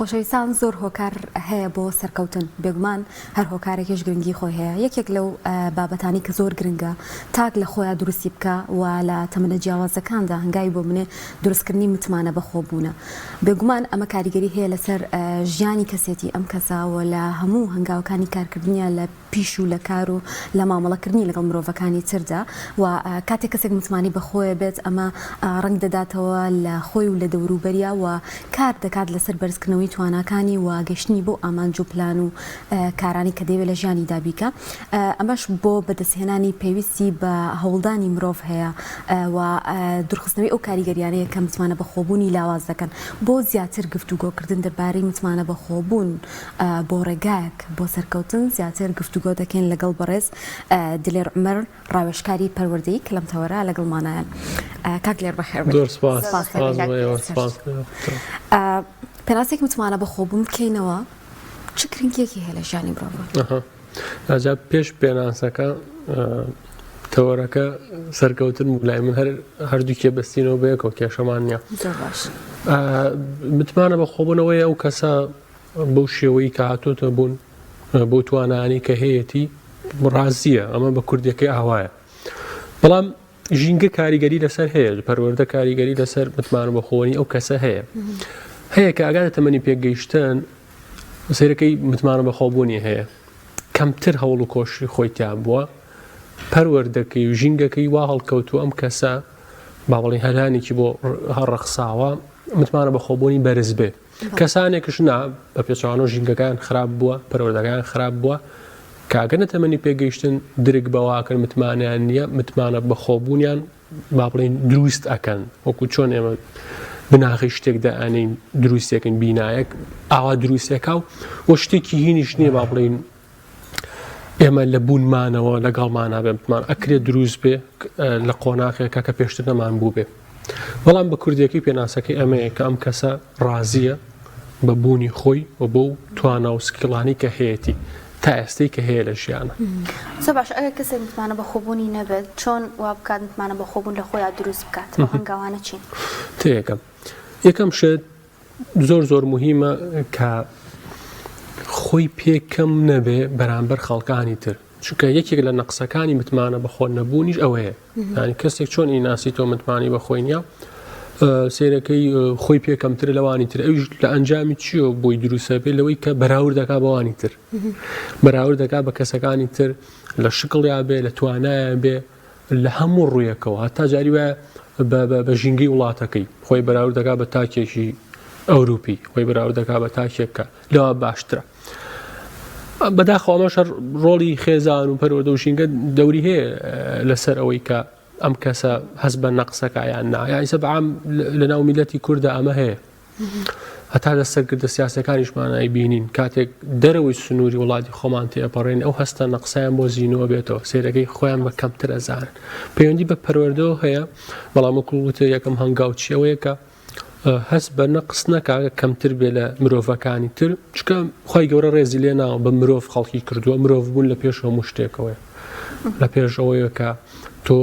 خۆشەویستان زۆر هۆکار هەیە بۆ سەرکەوتن بێگومان هەر هۆکارێکیش گرنگی خۆی هەیە یەکێک لەو بابەتانی کە زۆر گرنگە تاک لە خۆیان دروستی بکە و لە تەمەنە جیاوازەکاندا هەنگاوی بۆ منێ دروستکردنی متمانە بەخۆبوونە بێگومان ئەمە کاریگەری هەیە لەسەر ژیانی کەسێتی ئەم کەساوە لە هەموو هەنگاوەکانی کارکردنیان لە پیش و لە کار و لە مامەڵەکردنی لەگەڵ مرۆڤەکانی تردا و کاتێک کەسێک متمانی بەخۆیە بێت ئەمە ڕنگ دەداتەوە لە خۆی و لە دەوروبەریە و کار دەکات لەسەر بەرزکردنەوەی تواناکانی و گەشتنی بۆ ئامانج و پلان و کارانی کە دەوێت لە ژیانی دابیکە ئەمەش بۆ بەدەستهێنانی پێویستی بە هەوڵدانی مرۆڤ هەیە و دوورخستنەوەی ئەو کاریگەریانەیە کە متمانە بەخۆبوونی لاواز دەکەن بۆ زیاتر گفتوگۆکردن دەربارەی متمانە بەخۆبوون بۆ ڕێگایەک بۆ سەرکەوتن زیاتر گفتوگۆ دەکەین لەگەڵ بەڕێز دلێر عومەر ڕاوێژکاری پەروەردەیی کە لەم تەوەرە لەگەڵمانایە کاک لێر بەخێر زۆر سپاس پێناسێک متمانە بەخۆبوون بکەینەوە چ گرنگیەکی هەیە لە ژیانی مرۆڤ؟ ئەجا پێش پێناسەکە تەوەرەکە سەرکەوتن لای من هەردووکێ بەستینەوە بەیەکەوە کێشەمان نییە. متمانە بەخۆبوونەوەی ئەو کەسە بەو شێوەی کە هاتوۆتە بوون بۆ توانانی کە هەیەی ڕازیە ئەمە بە کوردیەکەی ئاوایە بەڵام ژینگە کاریگەری لەسەر هەیە پەروەردە کاریگەری لەسەر متمانە بەخۆنی ئەو کەسە هەیە کە ئاگاتە تەمەنی پێگەیشتن سیرەکەی متمانە بەخۆبوونی هەیە کەمتر هەوڵ و کۆشی خۆیتیان بووە پەروەردەکەی و ژینگەکەی وا هەڵکەوتو ئەم کەسە باڵی هەلانێکی بۆ هەڕەخساوە متمانە بەخۆبوونی بەرز بێ کەسانێکش نا بە پێچوانۆ ژینگەکان خراپ بووە پەروەردەکان خراپ بووە کاگەنە تەمەنی پێگەیشتن درک بەواکەن متمانیان نییە متمانە بەخۆبوونیان با بڵێن دروست ئەکەن وەکو چۆن ئێمە بناغی شتێکدا ئەنین دروستێکن بینایەک ئاوا دروستێکا و شتێکی هینیش نییە با بڵێن ئێمە لە بوونمانەوە لەگەڵمانە بێ متمان ئەکرێت دروست بێ لە قۆناغێکە کە پێشتر نەمان بوو بێ بەڵام بە کوردیەکەی پێناسەکەی ئەمەیە کە ئەم کەسە ڕازیە بە بوونی خۆی و بۆ توانە و سکیڵانی کە هەیەی تا ئێستەی کە هەیە لە ژیانە زۆر باش ئەگەر کەسێک متمانە بەخۆبوونی نەبێت چۆن وا بکات متمانە بەخۆبوون لە خۆیان دروست بکات بە هەنگاوانە چین؟ تێکەم یەکەم شت زۆر مهمە کە خۆی پێکەم نەبێ بەرامبەر خەڵکانی تر چونکە یەکێک لە نەقسەکانی متمانە بەخۆ نەبوونیش ئەوەیە یعنی کەسێک چۆن ئیناسی تۆ متمانی بەخۆی نییە سیرەکەی خۆی پێکەمتر لەوانی تر ئەوش لە ئەنجامی چیۆ بۆی دروستە بێت لەوەی کە بەراورد دەکا بەوانی تر بەراورد دەکا بە کەسەکانی تر لە شکڵیا بێ لە توانایە بێ لە هەموو ڕوویەکەوە هەتا جاری وایە بە ژینگەی وڵاتەکەی خۆی بەراورد دەکا بە تاکێکی ئەوروپی خۆی بەراورد دەکا بە تاکێککە لەوە باشترە بەداخەوە ئەمەش ڕۆڵی خێزان و پەروەردە و ژینگە دەوری هەیە لەسەر ئەوەی کە ئەم کەسە هەست بە نەقسەکە یان نایە سەبعام لە ناو میلەتی کووردا ئەمە هەیە هەتا لە سەرکردە سیاسەکانیشمانای بینین کاتێک دەرەوەی سنووری وڵاتی خۆمان تێپەڕێن ئەو هەستە نەقسەیان بۆ زیینەوە بێتەوە سێرەکەی خۆیان بە کەمتر ئەزانن پەیوەندی بە پەروەردەوە هەیە بەڵام وەکووتە یەکەم هەنگاو چیەوەیە کە هەست بە نەقس نەکا کەمتر بێ لە مرۆڤەکانی تر چکە خۆی گەورە ڕێزی لێ ناوە بە مرۆڤ خەڵکی کردووە مرۆڤ بوون لە پێش هەموو شتێکەوەی لە پێش ئەوەیە کە تۆ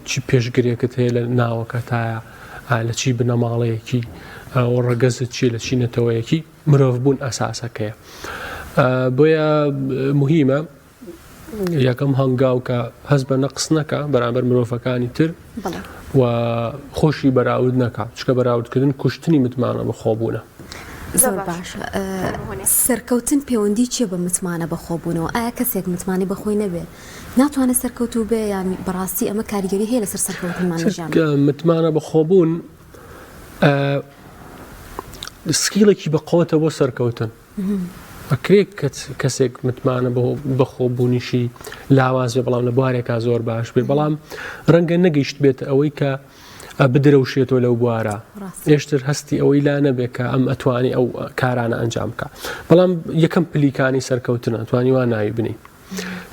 چی پێشگرێکت هەیە لە ناوەکە تایە لە چی بنەماڵەیەکی ڕەگەزت چی لە چینەتەوەیەکی مرۆڤ بوون ئەساسەکەیە بۆیە مهمە یەکەم هەنگاو کە هەست بە نەقس نەکە بەرامبەر مرۆڤەکانی تر و خۆشی بەراورد نەکە چکە بەراوردکردن کوشتنی متمانە بەخۆبوونە زۆر باش سەرکەوتن پەیوەندی چییە بە متمانە بەخۆبوونەوە ئایا کەسێک متمانی بەخۆی نەبێ ناتوانێت سەرکەوتو بێ یان بەڕاستی ئەمە کاریگەری هەیە لەسەر سەرکەوتنمان لە ژیان متمانە بەخۆبوون سکیڵێکی بەقەوەتە بۆ سەرکەوتن ئەکرێت کەسێک متمانە بەخۆبوونیشی لاواز بێ بەڵام لە بوارێکا زۆر باش بێ بەڵام ڕەنگە نەگەیشت بێت ئەوەی کە بدرەوشێتەوە لەو بوارە ئێشتر هەستی ئەوەی لا نەبێت کە ئەم ئەتوانی ئەو کارانە ئەنجام بکە بەڵام یەکەم پلیکانی سەرکەوتنە توانی وان ناوی بنی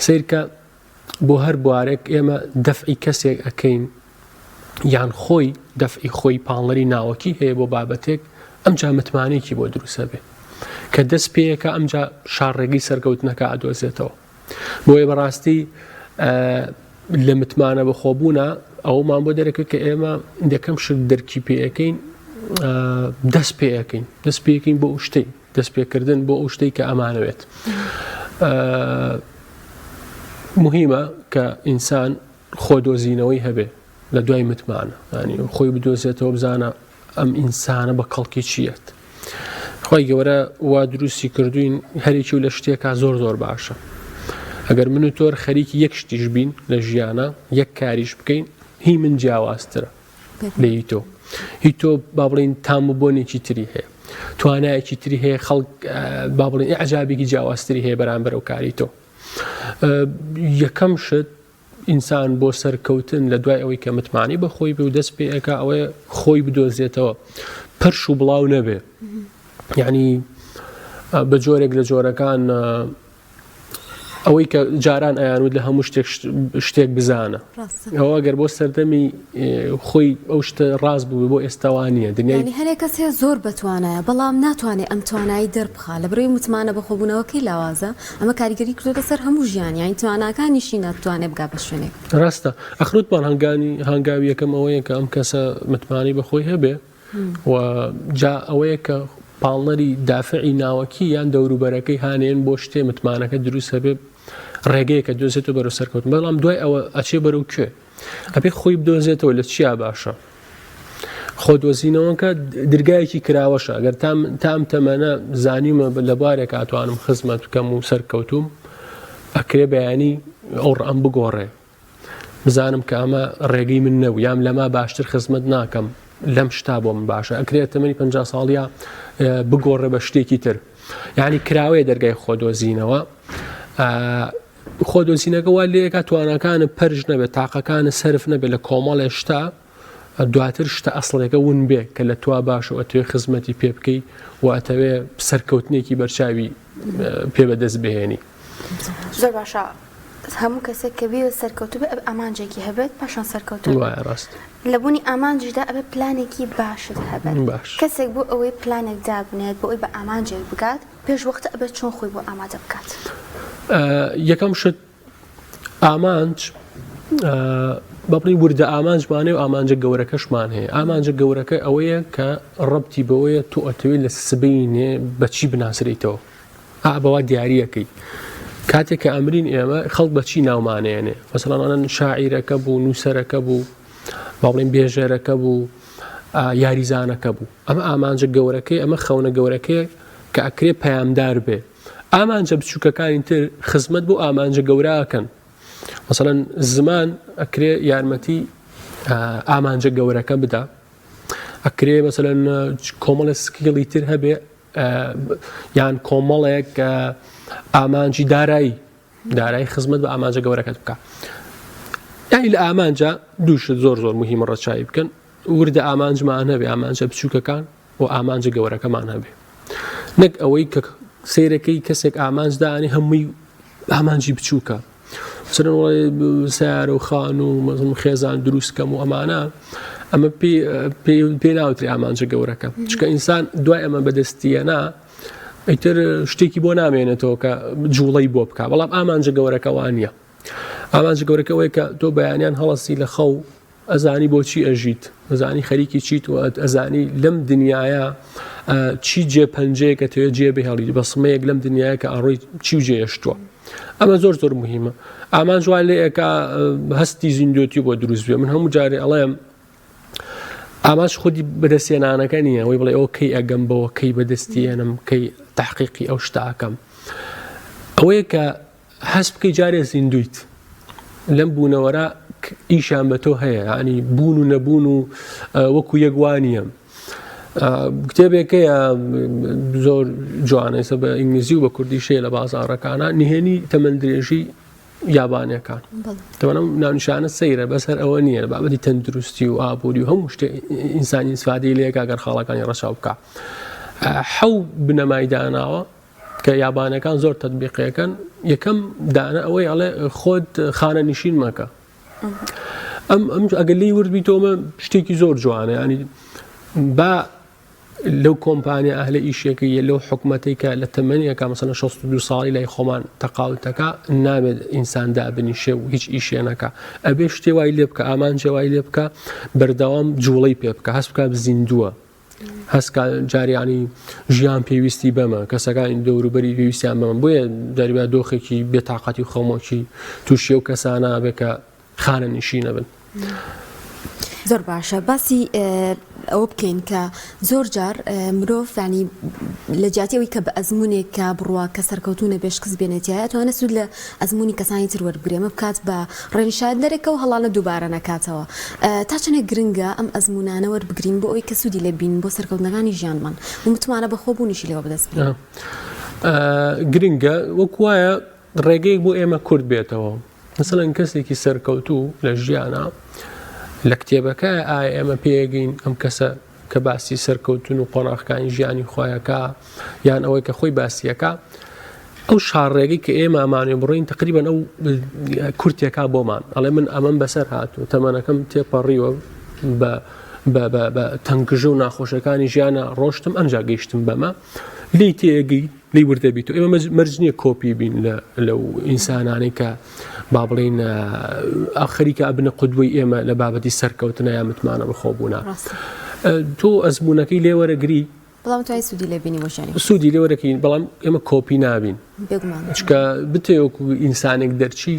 سیرکە بۆ هەر بوارێک ئێمە دەفعی کەسێک ئەەکەین یان خۆی دەفعی خۆی پاڵەری ناوەکی هەیە بۆ بابەتێک ئەمجا متمانێکی بۆ دروستە بێ کە دەست پێیەکە ئەمجا شاڕێگەی سەرکەوتنەکە ئەدۆزێتەوە بۆیە بەڕاستی لە متمانە بەخۆبوونە ئەومان بۆ دەرەکە کە ئێمە یەکەم شت دەرکی پێەکەین دەست پێەکەین بۆ شتەی دەست پێکردن بۆ ئەو شتەی کە ئەمانەوێت. مهمە کە ئینسان خۆدۆزینەوەی هەبێ لە دوای متمانە، ینی خۆی بدۆزێتەوە بزانە ئەم ئینسانە بە کەڵکی چیەت. خۆی گەورە وا دروستی کردوین هەرێکی و لە شتێکا زۆر باشە. ئەگەر من و تۆر خەریکی یەک شتیش بین لە ژیانە یەک کاریش بکەین هی من جیاوازترە لە هی تۆ با بڵین تامبوونێکی تری هەیە، توانایەکی تری هەیە، خەڵک با بڵین عەجابێکی جیاوازتری هەیە بەرامبەر ئەو کاری تۆ. یەکەم شت ئینسان بۆ سەرکەوتن لە دوای ئەوەی کە متمانی بە خۆی بێ و دەست پێ ئەکا ئەوەیە خۆی بدۆزێتەوە، پرش و بڵاو نەبێ. یعنی بە جۆرێک لە جۆرەکان ئەوەی کە جاران ئەیانوت لە هەموو شتێک بزانە، ئەوە گەر بۆ سەردەمی خۆی ئەو شتە ڕاست بوو بۆ ئێستاوانیە دنیای هەرێک کەس هەیە زۆر بەتوانایە بەڵام ناتوانێت ئەم توانایی دەربخا لە بڕۆی متمانە بەخۆبوونەوەکەی لاوازە. ئەمە کاریگەری کردوتە سەر هەموو ژیان، یانی تواناکانیشی ناتوانێت بگا بە شوێنێک. ڕاستە ئەخروتمان هەنگاوی یەکەم ئەوەیە کە ئەم کەسە متمانی بەخۆی هەبێ و جا ئەوەیە کە پاڵنەری دافعی ناوەکی یان دەوروبەرەکەی هانێن بۆ شتێ متمانەکە دروست هەبێ ڕێگەیە کە دۆزێتەوە بەرەو سەرکەوتن. بەڵام دوای ئەوە ئەچێ بەرەو کوێ؟ ئەبێ خۆی بدۆزێتەوە لە چیا باشە. خۆدۆزینەوەکە دەرگایەکی کراوەشە. ئەگەر تام تەمەنە زانیمە لە بارێک ئاتوانم خزمەت بکەم و سەرکەوتوم ئەکرێ بەیانی ئەو ڕەم بگۆڕێ، بزانم کە ئەمە ڕێگەی من نەبوو یام لەما باشتر خزمەت ناکەم لەم شتا بۆ من باشە. ئەکرێت تەمەنی 50 ساڵیە بگۆڕێ بە شتێکی تر. یعنی کراوەیە دەرگای خۆدۆزینەوە. خۆدۆزینەکە وا لێکە توانەکانە پەرژ نەبێت، تاقەکانە سەرف نەبێت لە کۆمەڵێ شتا دواتر شتە ئەسڵێکە ون بێ کە لە توا باش و ئەتوێ خزمەتی پێ بکەی و ئەتەوێ سەرکەوتنێکی بەرچاوی پێ بەدەست بهێنی. زۆر باشە. هەموو کەسێک کە بێ سەرکەوتو بێ ئامانجێکی هەبێت پاشان سەرکەوتو وایە ڕاست. لە بوونی ئامانجیشدا ئەبێ پلانێکی باشت هەبێت. کەسێک بۆ ئەوەی پلانێک دابنێت بۆ ئەوی بە ئامانجێک بگات پێش وەختە ئەبێت چۆن خۆی بۆ ئامادە بکات. یەکەم شت ئامانج بە بڵین وردە ئامانجمانێ و ئامانجە گەورەکەشمان هەیە. ئامانجە گەورەکە ئەوەیە کە ڕەبتی بەوەیە تۆ ئەتەوێت لە سبەینێ بەچی بناسرێتەوە بەوا دیاریەکەی. کاتێک کە ئەمرین ئێمە خەڵک بەچی ناومانێنێ، مەسەڵەن شاعیرەکە بوو، نووسەرەکە بوو، با بڵین بێژێرەکە بوو، یاریزانەکە بوو. ئەمە ئامانجە گەورەکەی، ئەمە خەونە گەورەکەی کە ئەکرێ پەیامدار بێ. ئامانجە بچووکەکانی تر خزمەت بۆ ئامانجە گەوراکەن. مەسەڵەن زمان ئەکرێ یارمەتی ئامانجە گەورەکە بدا، ئەکرێ مەسەڵەن کۆمەڵە سکیڵی تر هەبێ یان کۆمەڵێک ئامانجی دارایی خزمەت بە ئامانجە گەورەکەت بکە. یانی لە ئامانجە دووشت زۆر مهمە ڕەچاوی بکەن. وردە ئامانجمان هەبێ، ئامانجە بچووکەکان و ئامانجە گەورەکەمان هەبێ. نەک ئەوەی کە سیرەکەی کەسێک ئامانجدانی هەمووی ئامانجی بچووکە، سیارە و خان و خێزان دروستکەم و ئەمانە، ئەمە پێ ناوتری ئامانجە گەورەکە. چکە ئینسان دوای ئەمە بەدەستیەنا ئیتر شتێکی بۆ نامێنێتەوە کە جوڵەی بۆ بکە. بەڵام ئامانجە گەورەکەوان نیە. ئامانجە گەورەکەوەی کە تۆ بەیانیان هەڵەسی لە خەو ئەزانی بۆچی ئەژیت، ئەزانی خەریکی چیت و ئەزانی لەم دنیاە چی جێپەنجەیە کە توێ جێ بهێڵی بەسمەیەک لەم دنیاە کە ئەڕۆی چی و جێشتووە. ئەمە زۆر مهمە. ئامانج وای لێیەکە هەستی زیندوێتی بۆ دروست بێ. من هەموو جارێ ئەڵێم ئامانج خودی بەدەستێنانەکە نییە، ئەوەی بڵێ ئەوە کەی ئەگەم بەوە کەی بەدەستێنم کەی تحقیقی ئەو شتاکەم. ئەوەیە کە هەست بکەی جارێ زیندویت لەم بوونەوەرە ئیشان بە تۆ هەیە، ینی بوون و نەبوون و وەکو یەکوانیە. کتێبێکەیە زۆر جوانە ئێستا بە ئینگلیزی و بە کوردی شەیە لە بازاڕەکانە، نهێنی تەمەندرێژی یابانیەکان. تەوانم ناونیشانە سەیرە بەسەر ئەوە نییە لە بابەتی تەندروستی و ئابووری و هەموو شتێ ئینسانی ئیسفادەی لێکە گەر خاڵەکانی ڕەچاو بکە. حەو بنەمای داناوە کە یابانەکان زۆر تەطبیقیەکەن. یەکەم دانە ئەوەی ئەڵێ خۆت خانە نشین مەکە. ئەم ئەگەر لی ورد بیتۆمە شتێکی زۆر جوانە، ینی با لەو کۆمپانیا ئەهلە ئیشێکی لەو حکومەتێک کە لە تەمەنیەکە مەسەڵەن 62 ساڵی لای خۆمان تەقاوتەکە نامێت ئینسان دابنیشێ و هیچ ئیشێنەکە. ئەبێ شتێ وای لێ بکە، ئامانجێ وای لێ بکە، بەردەوام جوڵەی پێ بکە، هەست بکە زیندووە هەستکە جاریانی ژیان پێویستی بەمە کەسەکانی دەوروبەری پێویستیان بەمە بۆیە دەریبا دۆخێکی بێتاقەتی و خەمۆکی تووشیە و کەسانە بێ کە خانە نشی نەبن. زۆر باشە باسی ئەوە بکەین کە زۆر جار مرۆڤ ینی لە جیاتیەوەی کە بە ئەزمونێک کە بڕوا کە سەرکەوتونە بێشکس بێنێتیایە توانە سوود لە ئەزمموی کەسانی تر وەربگرێمە بکات بە ڕێنشاد دەرێکە و هەڵانە دووبارە نەکاتەوە تا چەندێک گرنگە ئەم ئەزمونانە وەربگرین بۆ ئەوی کە سوودی لێ بین بۆ سەرکەوتنەکانی ژیانمان و متمانە بەخۆبوونیشی لەوە بەدەست بێن. گرنگە وەک وایە ڕێگەیەک بۆ ئێمە کورد بێتەوە مثلەن کەسێکی سەرکەوتوو لە ژیانە لە کتێبەکە ئایا ئێمە پێگەین ئەم کەسە کە باسی سەرکەوتن و قۆناغەکانی ژیانی خۆیەکە یان ئەوەی کە خۆی باسیەکە ئەو شاڕێگەی کە ئێمە ئەمانێ بڕین تقریبان ئەو کورتێکا بۆمان ئەڵێ من ئەمەم بەسەر هاتوو تەمەنەکەم تێپەڕیوە بە تەنگژە و ناخۆشەکانی ژیانە ڕۆشتم ئەنجا گەیشتم بەمە لی تێگەی لی وردەبییت و ئێمە مەرج نییە کۆپی بین لەو ئینسانانی کە با بڵین ئاخریکە ئەبنە قودوەی ئێمە لە بابەتی سەرکەوتنە یا متمانە بەخۆبوونا تۆ ئەزمونونەکەی لێوەرەگری بەڵام توای سوودی لێبینی وەشانی سوودی لێوەرەکەین بەڵام ئێمە کۆپی نابین چکە بتێوەکو ئینسانێک دەرچی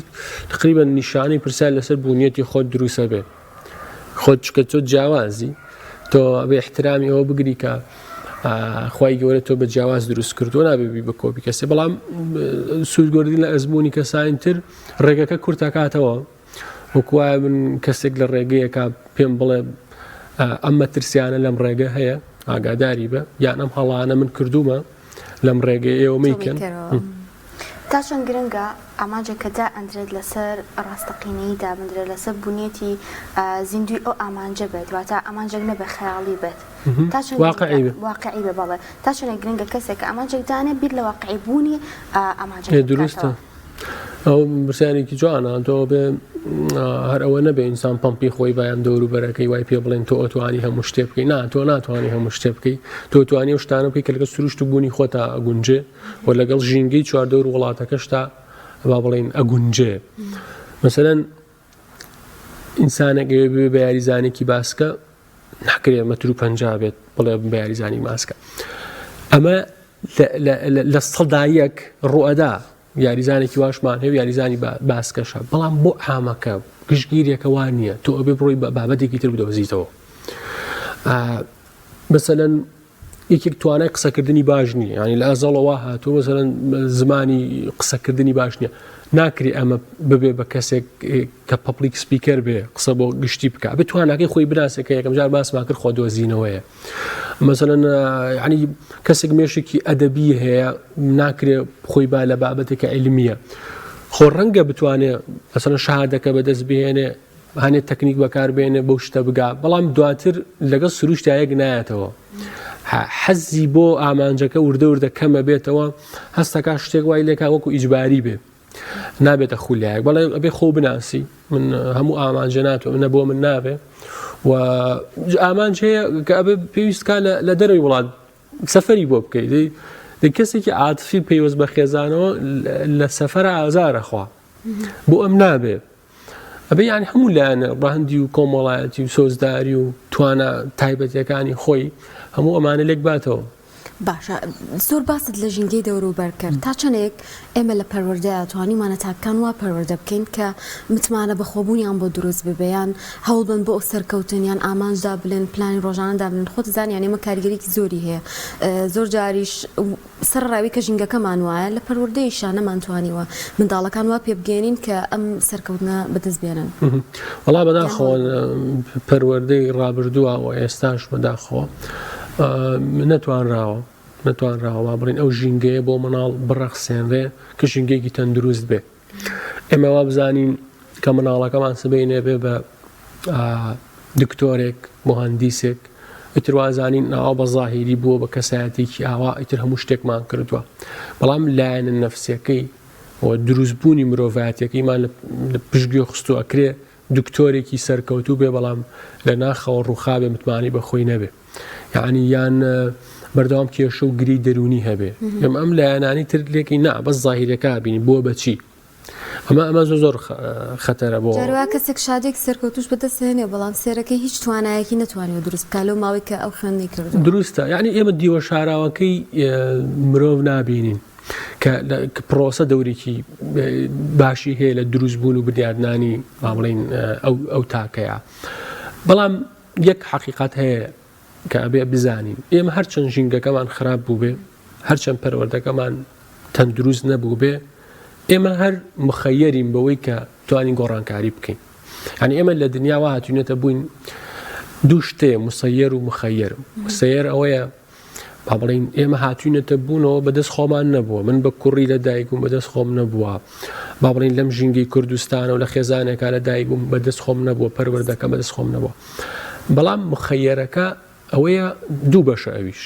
تقریبا نیشانەی پرسیار لەسەر بوونیەتی خۆت دروسە بێ خۆت چکە تۆ جیاوازی تۆ بە احترامی ئەوە بگری کە خی گەورە تۆ بە جیاواز دروست کردو نابێبی بە کۆپی کەسێ بەڵام سوودگۆردین لە ئەزمموی کەسانی تر ڕێگەکە کورتەکاتەوە وەکوایە من کەسێک لە ڕێگەیەکە پێم بڵێ ئەمە ترسیانە لەم ڕێگە هەیە ئاگاداری بە یان ئەم هەڵانە من کردومە لەم ڕێگەی ئێوە میکەن تا چەند گرنگە ئامانجەکەدا ئەندرێت لەسەر ڕاستەقینەی دابدرێت لەسەر بوونیەتی زیندوی ئەو ئامانجە بێت واتە ئامانجێک نەبێ خەیاڵی بێت واقعی بێ بەڵێ تا چەندێک گرنگە کەسێک ئامانجێکدانێ بیر لە واقعی بوونی ئامانجە دروستە ئەو برسیارێکی جوانە تۆ بێ هەر ئەوە نەبێ ئینسان پمپی خۆی بایان دەوروبەرەکەی وای پێ بڵێن تۆ ئەتوانی هەموو شتێ بکەی تۆ ناتوانانی هەموو شتێ بکەی تۆ توانی و شتانە بکەی کە لەگەڵ سروشت و بوونی خۆتە ئەگونجێ و لەگەڵ ژینگەی چواردەور وڵاتەکەشتا با بڵێن ئەگونجێ مەسەلەن ئینسانێک بێ بە یاریزانێکی باسکە ناکرێ مەتر و پەنجا بێت بڵێ بە یاریزانی ماسکە ئەمە لە سەدا یەک ڕوئەدا یاریزانێکی واشمان هەیە یاریزانی باسکەشە بەڵام بۆ ئامەکە گشتگیرێکە وان نییە تۆ ئەبێ بڕۆی بابەتێکی تر بدۆزیتەوە مەسەلەن یەکێک توانای قسەکردنی باش نییە ینی لە ئەزەڵەوە هاتووە مەسەلەن زمانی قسەکردنی باش نییە ناکری ئەمە ببێ بە کەسێک کە پەبلیک سپیکەر بێ قسە بۆ گشتی بکە بتواناکەی خۆی بناسێکە یەکەم جار باسمان کرد خۆ دۆزینەوەیە مەسەلەن ینی کەسێک مێشێکی ئەدەبی هەیە ناکرێ خۆی با لە بابەتێکە عیلمیە خۆ ڕەنگە بتوانێت مەسەلەن شەهادەکە بەدەست بهێنێ هەنێت تەکنیک بەکاربێنێ بەو شتە بگا بەڵام دواتر لەگەڵ سروشتایەک نایەتەوە حەزی بۆ ئامانجەکە وردە کەمە بێتەوە هەستەکە شتێک وای لێکا وەکو ئیجباری بێ نابێتە خولایەک بەڵێ ئەبێ خۆ بناسی من هەموو ئامانجە ناتوە منە بۆ من نابێ و ئامانج هەیە کە ئەبێ پێویستکە لە دەروی وڵات سەفەری بۆ بکەیت کەسێکی عاتفی پەیوەست بە خێزانەوە لە سەفەرە ئازارەخوا بۆ ئەم نابێ ئەبێ یانی هەموو لایەنە ڕاهەندی و کۆمەڵایەتی و سۆزداری و توانە تایبەتیەکانی خۆی هەموو ئەمانە لێک باتەوە باشە زۆر باست لە ژینگەی دەوروبەر کرد تا چەندێک ئێمە لە پەروەردەیە توانیمانە تاکان وا پەروەردە بکەین کە متمانە بەخۆبوونیان بۆ دروست ببیان هەوڵ بن بۆ سەرکەوتنیان ئامانجدا بلێن پلانی ڕۆژانەدا بن خۆت زانیان ئێمە کاریگەریکی زۆری هەیە زۆر جاریش سەرڕاوی کە ژینگەکەمان وایە لە پەروەردەیشان نەمانتوانیوە منداڵەکان وا پێ بگەێنین کە ئەم سەرکەوتنە بەدەست بێنن وەڵا بەداخەوە پەروەردەی ڕابردووە و ئێستاش بەداخەوە نەتوانراوە بڕین ئەو ژینگەیە بۆ مناڵ بڕەخسێنرێ کە ژینگەیەکی تەندروست بێ ئێمە وا بزانین کە مناڵەکەمان سبەینێ بێ بە دکتۆرێک مهندیسێک ئیتر وازانین ئاوا بە زاهیری بووە بە کەسایەتێکی ئاوا ئیتر هەموو شتێکمان کردووە بەڵام لایەنە نەفسیەکەی و دروستبوونی مرۆڤایەتیەکەیمان لە پشتگوێ خستووە ئەکرێ دکتۆرێکی سەرکەوتوو بێ بەڵام لە ناخەوە ڕووخابێ متمانی بەخۆی نەبێ یعنی یان بەردەوام کێشە و گری دەرونی هەبێ ئەم لایەنانی تر لێکی نا بەس زاهیرەکە بینی بۆ بەچی ئەمە زۆر خەتەرە بۆ جاروا کەسێک شادێک سەرکەوتوش بەدەستێنێ بەڵام سێرەکەی هیچ توانایەکی نەتوانێت دروست بکات لەو ماوەی کە ئەو خوێندەی کردو. دروستە، یعنی ئێمە دیوە شاراوەکەی مرۆڤ نابینین کە پرۆسە دەورێکی باشی هەیە لە دروست بوون و بریاردنانی با بڵێن ئەو تاکەیە. بەڵام یەک حەقیقەت هەیە کە ئەبێ بزانین، ئێمە هەرچەند ژینگەکەمان خراپ بوو بێ، هەرچەند پەروەردەکەمان تەندروست نەبوو بێ، ئێمە هەر مخەیەرین بەوەی کە توانین گۆڕانکاری بکەین. یعنی ئێمە لە دنیاوە هاتوونێتە بووین دوو شتەیە، مسەیەر و مخەیەر. مسەیەر ئەوەیە با بڵێن ئێمە هاتوونێتە بوونەوە بەدەست خۆمان نەبووە، من بە کوڕی لە دایک بووم بەدەست خۆم نەبووە، با بڵێن لەم ژینگەی کوردستانە و لە خێزانێکا لە دایک بووم بەدەست خۆم نەبووە، پەروەردەکە بەدەست خۆم نەبووە. بەڵام مخەیەرەکە ئەوەیە دوو بەشە ئەویش.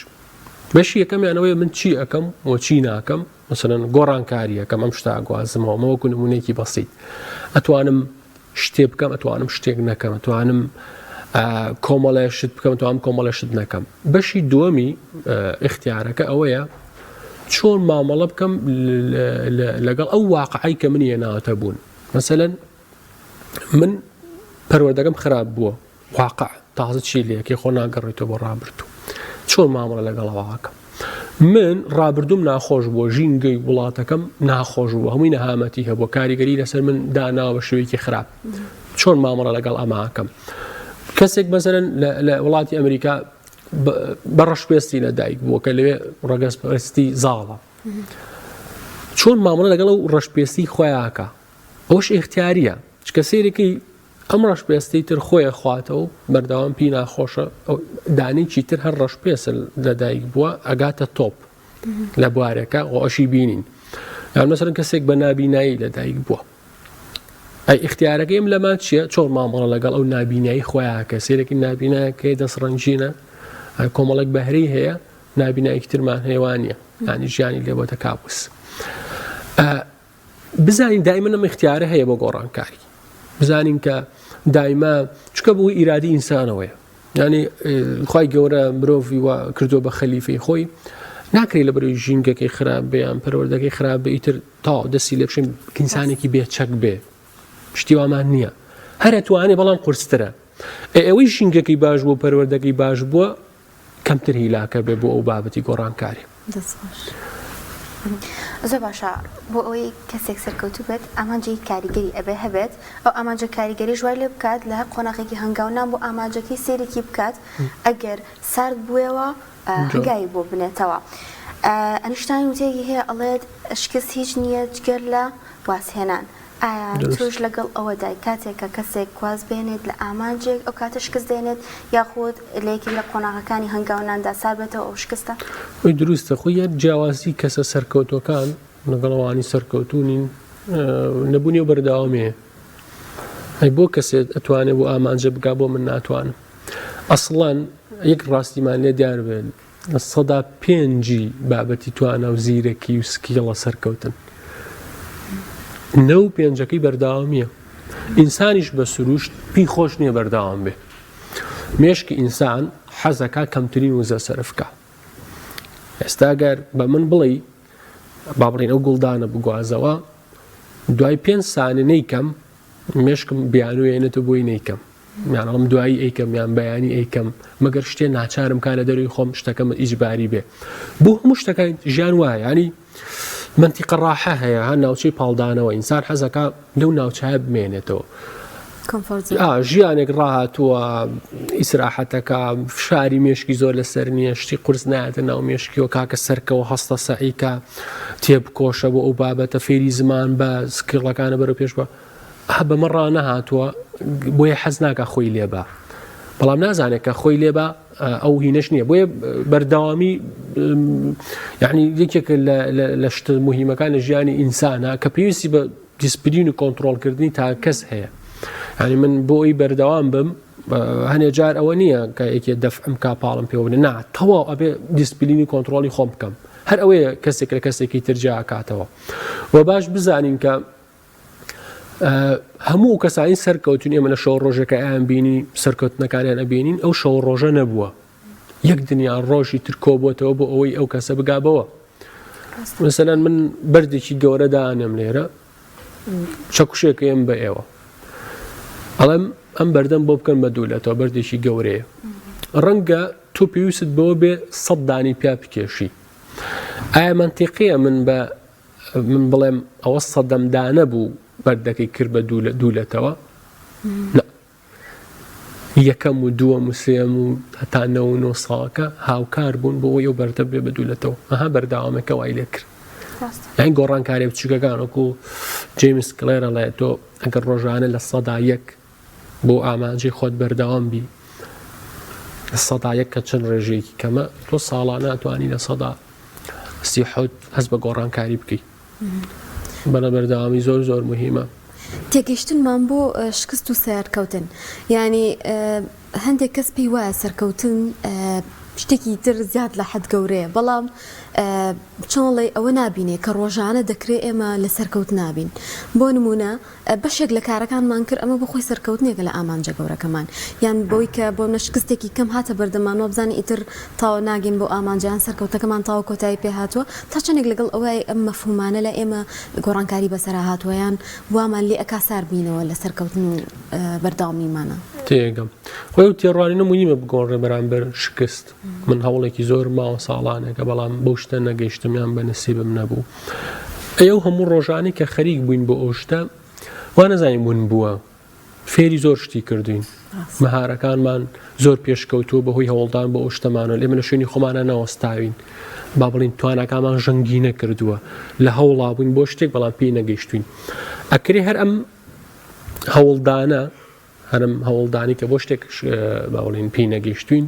بەشی یەکەمیان ئەوەیە من چی ئەەکەم و چی ناکەم، مثلەن گۆڕانکاری ئەەکەم، ئەم شتا گوازمەوە، مەوەکو نمونەیەکی بەسیط. ئەتوانم شتێ بکەم، ئەتوانم شتێک نەکەم، ئەتوانم کۆمەڵێ شت بکەم، ئەتوانم کۆمەڵێ شت نەکەم. بەشی دووەمی اختیارەکە ئەوەیە چۆن مامەڵە بکەم لەگەڵ ئەو واقعی کە منی هێناوەتە بوون. مثلەن من پەروەردەکەم خراپ بووە، واقع تازە چی لەیەکی خۆ ناگەڕێتەوە بۆ ڕابردوو، چۆن مامەڵە لەگەڵەوەکەم. من ڕابردوم ناخۆش بووە، ژینگەی وڵاتەکەم ناخۆش بووە، هەمووی نەهامەتی هەبووە، کاریگەری لەسەر من داناوە بە شوەیەکی خراپ، چۆن مامەڵە لەگەڵ ئەماکەم. کەسێک مەسەرەن لە وڵاتی ئەمریکا بە ڕەشپێستی لە دایک بووە کە لەوێ ڕەگەزپەرستی زاڵە، چۆن مامەڵە لەگەڵ ئەو ڕەشپێستی خۆیاکە. ئەوش ئیختیاریە، چکە سێرێکی ئەم ڕەشپێستی تر خۆیە خواتەوە بەردەوام پێی ناخۆشە، دانێکی تر هەر ڕەشپێسە لە دایک بووە ئەگاتە تۆپ لە بوارەکە و ئەشی بینین. یان مەسەرەن کەسێک بە نابینایی لە دایک بووە، ئەی اختیارەکەیم لەما چییە؟ چۆن مامەڵە لەگەڵ ئەو نابینایی خۆیاکە. سێرێکی نابینایەکەی دەسڕەنجینە، کۆمەڵێک بەهرەی هەیە، نابینایەکی ترمان هێوانیە، ینی ژیانی لێبۆتە کابوس. بزانین دائیمەن ئەم اختیارە هەیە بۆ گۆڕانکاری، بزانین کە دائیمە چکە بۆی ئیرادی ئینسانەوەیە، ینی خوای گەورە مرۆڤی وا کردو بە خەلیفەی خۆی، ناکرێت لە بەرەوەی ژینگەکەی خراپ بێ یان پەروەردەکەی خراپ بێ ئیتر تا دەستی لێ بشین ئینسانێکی بێچەک بێ، شتی وامان نییە، هەر ئەتوانێ بەڵام قورسترە. ئەوەی ژینگەکەی باش بوو، پەروەردەکەی باش بووە، کەمتر هیلاکە بێ بۆ ئەو بابەتی گۆڕانکاری. زۆر باشە، بۆ ئەوەی کەسێک سەرکەوتوو بێت ئامانجەی کاریگەری ئەبێ هەبێت، ئەو ئامانجە کاریگەری ژوای لێ بکات لە هەر قۆناغێکی هەنگاونان بۆ ئامانجەکەی سێرێکی بکات، ئەگەر سارد بووەوە هەنگاوی بۆ بنێتەوە. ئەنیشتانی وتەیەکی هەیە ئەڵێت شکست هیچ نییە جگەر لە وازهێنان. ئایا توش لەگەڵ ئەوەدای کاتێکە کەسێک گواز بێنێت لە ئامانجێک ئەو کاتە شکست دێنێت یاخود لەیەکی لە قۆناغەکانی هەنگاوناندا سار بێتەوە ئەو شکستە؟ وی دروستە، خۆی یەک جیاوازی کەسە سەرکەوتوەکان لەگەڵەوانی سەرکەوتونین نەبوونی و بەردەوامەیە. ئەی بۆ کەسێت ئەتوانێت بۆ ئامانجە بگا بۆ من ناتوانم. ئەسڵەن یەک ڕاستیمان لێ دیار بێت، 5% بابەتی توانە و زیرەکی و سکیڵە سەرکەوتن، 95% بەرداوامیە. ئینسانیش بە سروشت پێی خۆش نییە بەرداوام بێ. مێشکی ئینسان حەزەکە کەمترین وزە سەرفکە. ئێستا گەر بە من بڵێ با بڵێن ئەو گوڵدانە بگوازەوە، دوای 5 سانە نەیکەم، مێشکم بیانوێنێتە بۆی نەیکەم، یانڵم دوایی ئەیکەم یان بەیانی ئەیکەم، مەگەر شتێ ناچارم کا لە دەروی خۆم شتەکەم ئیجباری بێ. بۆ هەموو شتەکان ژیان وایە، ینی منتیقە ڕاحە هەیە، هەر ناوچەی پاڵدانەوە ئینسان حەزەکە لەو ناوچایە بمێنێتەوە، ژیانێک ڕاهاتووە، ئیسراحەتەکە، فشاری مێشکی زۆر لەسەر نییە، شتی قورس نایەتە ناو مێشکیەوە، کاکە سەرکەوە هەستە سەعیکە تێبکۆشە بۆ ئەو بابەتە، فێری زمان بە سکیڵەکانە بەرەو پێش بە بەمە ڕانەهاتووە، بۆیە حەز ناکە خۆی لێبە، بەڵام نازانێت کە خۆی لێبە ئەو هینەش نییە، بۆیە بەردەوامی یعنی یەکێک لە شتە موهیمەکان لە ژیانی ئینسانە کە پێویستی بە دیسپلین و کۆنتڕۆڵکردنی تا کەس هەیە. ینی من بۆ ئەوی بەردەوام بم، هەنێ جار ئەوە نییە کە یەکێ دەفعم کا پاڵم پێوە بنێ، نا تەواو ئەبێ دیسپلینی کۆنتڕۆڵی خۆم بکەم، هەر ئەوەیە کەسێک لە کەسێکی ترجا ئاکاتەوە. و باش بزانین کە هەموو کەسانی سەرکەوتون ئێمە لە شەو ڕۆژەکە ئایان بینی سەرکەوتنەکانیان ئەبینین، ئەو شەو ڕۆژە نەبووە، یەک دنیا ڕۆژی تر کۆبووەتەوە بۆ ئەوەی ئەو کەسە بگابەوە. مثلەن من بەردێکی گەورە دانم لێرە، چەکوشێک ئێم بە ئێوە ئەڵێم ئەم بەردەم بۆ بکەن بە دوولەتەوە بەردێکی گەورەیە ڕەنگە تۆ پێویست بەوە بێ 100 دانی پیا بکێشی ئایا منتیقیە من بڵێم ئەوە 100 دانە بوو بەردەکەی کرد بە دوولەتەوە یەکەم و دووەم و سێم و هەتا 9 ساڵەکە هاوکار بوون بۆ ئەوەی بەردە بێ بە دوولەتەوە ئەها بەرداوامەکە وای لێ کرد یان گۆڕانکاری بچووکەکان وەکو جیمس کلێرە لە تۆ ئەگەر ڕۆژانە لە 100 بۆ ئامانجی خۆت بەردەوام بی 100 کە چەند ڕێژەیەکی کەمە تۆ ساڵانە ئەتوانی لە 100 هەست بە گۆڕانکاری بکەیت بەنە بەردەوامی زۆر زۆر مهمە تێگەیشتنمان بۆ شکست و سەرکەوتن ینی هەندێک کەس پێی وایە سەرکەوتن شتێکی تر زیاد لە حەد گەورەیە بەڵام چۆڵێ ئەوە نابینێ کە ڕۆژانە دەکرێت ئێمە لە سەرکەوت نابین بۆ نمونە بەشێک لە کارەکانمان کرد ئەمە بخۆی سەرکەوتنێکە لە ئامانجە گەورەکەمان یان بۆی کە بۆ نەشکستێکی کەم هاتە بەردەمانەوە بزانانی ئیتر تاوە ناگەین بۆ ئامانجیان سەرکەوتەکەمان تاوە کۆتایی پێ هاتووە تا چەندێک لەگەڵ ئەوەی ئەم مەفهومانە لە ئێمە گۆڕانکاری بەسەرا هاتووەیان وامان لێ ئەکاسار بینەوە لە سەرکەوتن و بەرداوامیمانە تێگەم خۆی و تێڕوانینە مهمە بگۆڕێ بەرامبەر شکست من هەوڵێکی زۆر ماوە ساڵانێکە بەڵام بەو شتە نەگەیشتمیان بە نسیبم نەبوو ئەو هەموو ڕۆژانی کە خەریک بووین بۆ ئەو شتە وا نەزانین بوون بووە فێری زۆر شتی کردوین مەهارەکانمان زۆر پێشکەوتووە بەهۆی هەوڵدان بۆ ئەو شتەمانە ئێمە لە شوێنی خۆمانە نەوەستاوین با بڵین توانەکانمان ژەنگی نەکردووە لە هەوڵا بووین بۆ شتێک بەڵام پێی نەگەیشتوین ئەکرێ هەر ئەم هەوڵدانە هەرم هەوڵدانی کە بۆ شتێک باڵین پێی نەگەیشتوین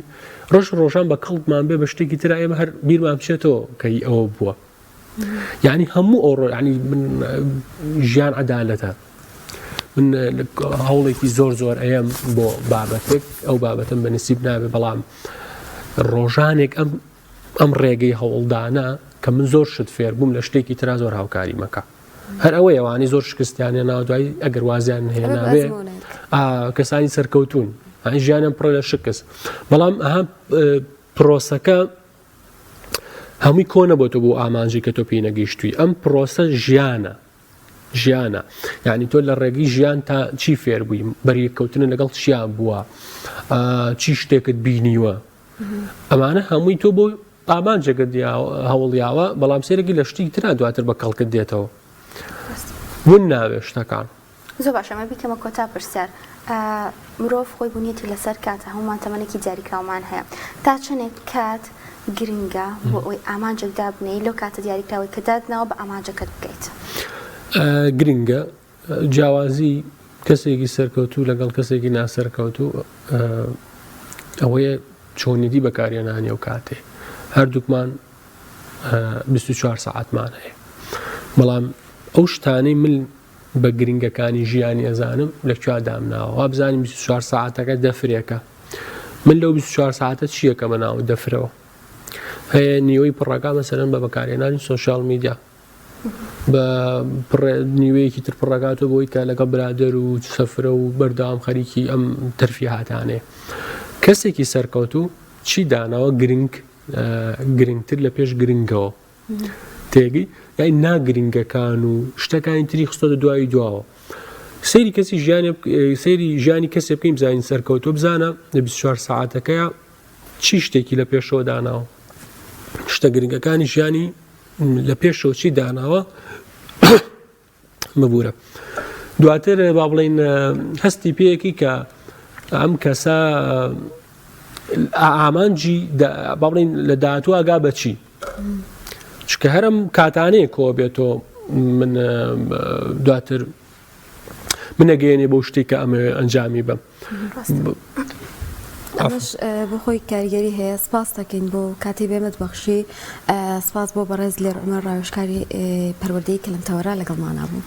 ڕۆژان بە کەڵکمان بێ بە شتێکی ترا ئێمە هەر بیرمان بچێتەوە کەی ئەوە بووە یعنی هەموو ئەو ینی ژیان عەدالەتە من هەوڵێکی زۆر ئەیەم بۆ بابەتێک ئەو بابەتم بە نسیب نابێ بەڵام ڕۆژانێک ئەم ڕێگەی هەوڵدانە کە من زۆر شت فێر بووم لە شتێکی ترا زۆر هاوکاری مەکە هەر ئەوەی ئەوانی زۆر شکستیانە ناو دوای ئەگەر وازیان هێناوێ کەسانی سەرکەوتون ژیانم پڕە لە شکست بەڵام پرۆسەکە هەمووی کۆنە بۆتە بۆ ئامانجی کە تۆ پێی نەگەیشتووی ئەم پرۆسە ژیانە یعنی تۆ لە ڕێگەی ژیان تا چی فێر بووی بەریەکەوتنە لەگەڵ چیان بووە چی شتێکت بینیوە ئەمانە هەمووی تۆ بۆ ئامانجەکە هەوڵیاوە بەڵام سێرەی لە شتی ترا دواتر بە کەڵکت دێتەوە ون ناوێ شتەکان زۆر باشەمە بیکەمە کۆتا پرسیار مرۆڤ خۆی بوونیەتی لەسەر کاتە هەمومان تەمەنێکی دیاریکراومان هەیە تا چەندێک کات گرنگە بۆ ئەوی ئامانجێک دابنەی لەو کاتە دیاریکراوی کە دادنەوە بە ئامانجەکەت بکەیت گرنگە جیاوازی کەسێکی سەرکەوتوو لەگەڵ کەسێکی ناسەرکەوتوو ئەوەیە چۆنیدی بەکارهێنانی ئەو کاتێ هەردووکمان 24 ساعتمان هەیە بەڵام ئەو شتانەی من بە گرنگەکانی ژیانی ئەزانم لەکوێ دامناوە وا بزانین 24 ساعتەکە دەفرێکە من لەو 24 ساعتە چیەکە بەناوە دەفرەوە هەیە نیوەی پڕەکە مەسەرەن بە بەکارهێنانی سۆشیال میدیا بە نیوەیەکی تر پڕەکاتەوە بۆی کە لەگە برادەر و سەفرە و بەردەوام خەریکی ئەم تەرفیهاتانەیە کەسێکی سەرکەوتوو چی داناوە گرنگتر لە پێش گرنگەوە تێگەی یای ناگرنگەکان و شتەکانی تری خستۆتە دوایی دواوە سەیری ژیانی کەسێ بکەین بزانین سەرکەوتۆ بزانە لە 24 ساعتەکەیە چی شتێکی لە پێشەوە داناوە شتە گرنگەکانی ژیانی لە پێشەوە چی داناوە ببوورە دواتر با بڵێن هەستی پێیەکی کە ئەم کەسە ئامانجی با بڵێن لە داهاتوو ئاگا بەچی چکە هەرم کاتانەیە کۆ بێتەوە من دواتر منەگەیەنێ بۆ شتێک کە ئەمە ئەنجامی بم ئەمەش بۆ خۆی کاریگەری هەیە سپاس دەکەین بۆ کاتی بێمت بەخشی سپاس بۆ بەڕێز لێر ئەمە ڕاوێژکاری پەروەردەی کەلەمتەوەرا لەگەڵمانە بوو